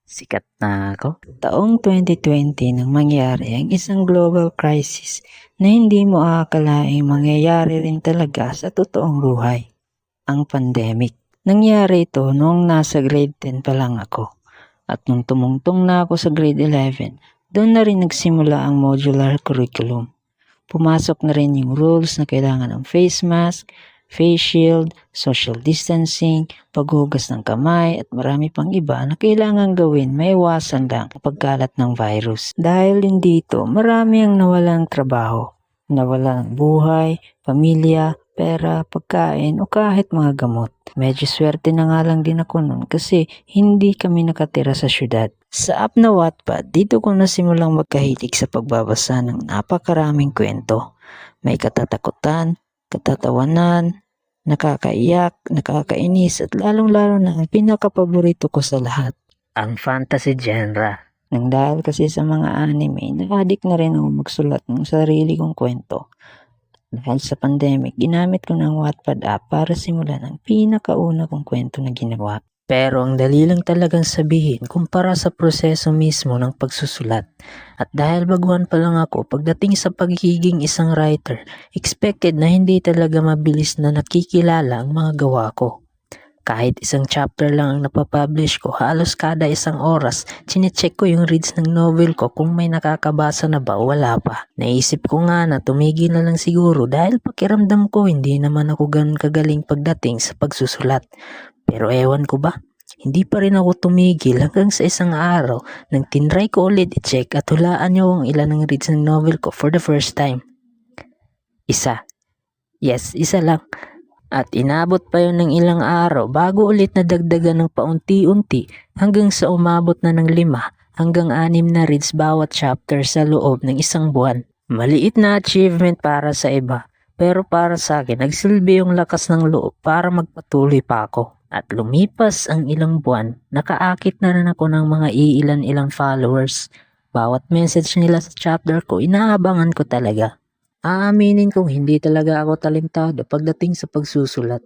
Sikat na ako. Taong 2020 nang mangyari ang isang global crisis na hindi mo aakalaing mangyayari rin talaga sa totoong buhay. Ang pandemic. Nangyari ito noong nasa grade 10 pa lang ako. At nung tumungtong na ako sa grade 11, doon na rin nagsimula ang modular curriculum. Pumasok na rin yung rules na kailangan ng face mask, face shield, social distancing, paghugas ng kamay at marami pang iba na kailangan gawin maiwasan lang ang pagkalat ng virus. Dahil din dito, marami ang nawalan ng trabaho, nawalan ng buhay, pamilya, pera, pagkain o kahit mga gamot. Medyo swerte na nga lang din ako nun kasi hindi kami nakatira sa syudad. Sa app na Wattpad, dito ko nasimulang magkahilig sa pagbabasa ng napakaraming kwento. May katatakutan, katatawanan, nakakaiyak, nakakainis at lalong-lalo na ang pinakapaborito ko sa lahat, ang fantasy genre. Nang dahil kasi sa mga anime, na-addict na rin ako magsulat ng sarili kong kwento. Dahil sa pandemic, ginamit ko ng Wattpad app para simulan ang pinakauna kong kwento na ginawa. Pero ang dali lang talagang sabihin kumpara sa proseso mismo ng pagsusulat. At dahil baguhan pa lang ako pagdating sa pagiging isang writer, expected na hindi talaga mabilis na nakikilala ang mga gawa ko. Kahit isang chapter lang ang napapublish ko, halos kada isang oras, chinecheck ko yung reads ng novel ko kung may nakakabasa na ba o wala pa. Naisip ko nga na tumigil na lang siguro dahil pakiramdam ko hindi naman ako ganun kagaling pagdating sa pagsusulat. Pero ewan ko ba, hindi pa rin ako tumigil hanggang sa isang araw nang tinry ko ulit i-check at hulaan niyo kung ilan ang reads ng novel ko for the first time. Isa. Yes, isa lang. At inabot pa yun ng ilang araw bago ulit nadagdagan ng paunti-unti hanggang sa umabot na ng 5 hanggang 6 na reads bawat chapter sa loob ng isang buwan. Maliit na achievement para sa iba, pero para sa akin nagsilbi yung lakas ng loob para magpatuloy pa ako. At lumipas ang ilang buwan, nakaakit na rin ako ng mga iilan-ilang followers. Bawat message nila sa chapter ko, inaabangan ko talaga. Aaminin kong hindi talaga ako talentado pagdating sa pagsusulat.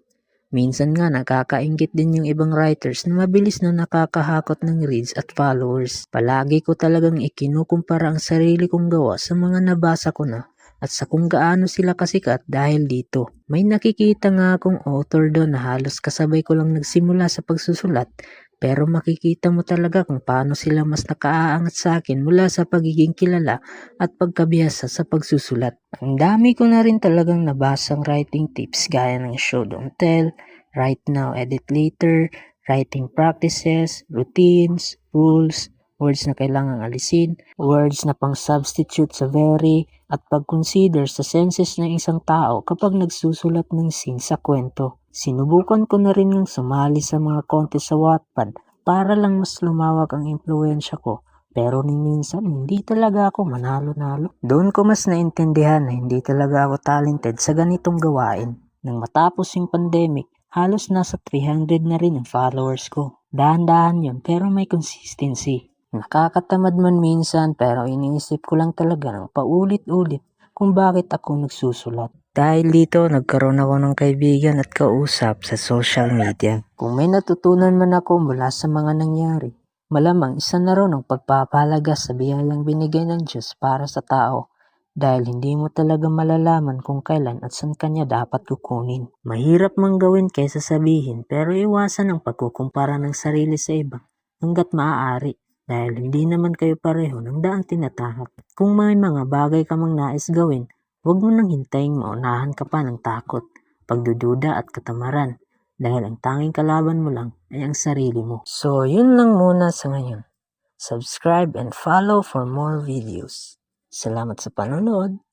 Minsan nga nakakaingit din yung ibang writers na mabilis na nakakahakot ng reads at followers. Palagi ko talagang ikinukumpara ang sarili kong gawa sa mga nabasa ko na at sa kung gaano sila kasikat dahil dito. May nakikita nga akong author doon na halos kasabay ko lang nagsimula sa pagsusulat. Pero makikita mo talaga kung paano sila mas nakaaangat sa akin mula sa pagiging kilala at pagkabihasa sa pagsusulat. Ang dami ko na rin talagang nabasang writing tips gaya ng show don't tell, write now, edit later, writing practices, routines, rules, words na kailangang alisin, words na pang substitute sa very, at pag-consider sa senses ng isang tao kapag nagsusulat ng scene sa kwento. Sinubukan ko na rin ng sumali sa mga contest sa Wattpad para lang mas lumawak ang impluensya ko. Pero ni minsan, hindi talaga ako manalo-nalo. Doon ko mas naintindihan na hindi talaga ako talented sa ganitong gawain. Nang matapos yung pandemic, halos nasa 300 na rin ang followers ko. Dahan-dahan yun pero may consistency. Nakakatamad man minsan pero iniisip ko lang talaga ng paulit-ulit kung bakit ako nagsusulat. Dahil dito, nagkaroon ako ng kaibigan at kausap sa social media. Kung may natutunan man ako mula sa mga nangyari, malamang isa na rin ang pagpapahalaga sa biyayang binigay ng Diyos para sa tao. Dahil hindi mo talaga malalaman kung kailan at saan kanya dapat kukunin. Mahirap mang gawin kaysa sabihin pero iwasan ang pagkukumpara ng sarili sa iba hanggat maaari. Dahil hindi naman kayo pareho ng daang tinatahak. Kung may mga bagay ka mang nais gawin, huwag mo nang hintayin maunahan ka pa ng takot, pagdududa at katamaran. Dahil ang tanging kalaban mo lang ay ang sarili mo. So, yun lang muna sa ngayon. Subscribe and follow for more videos. Salamat sa panonood.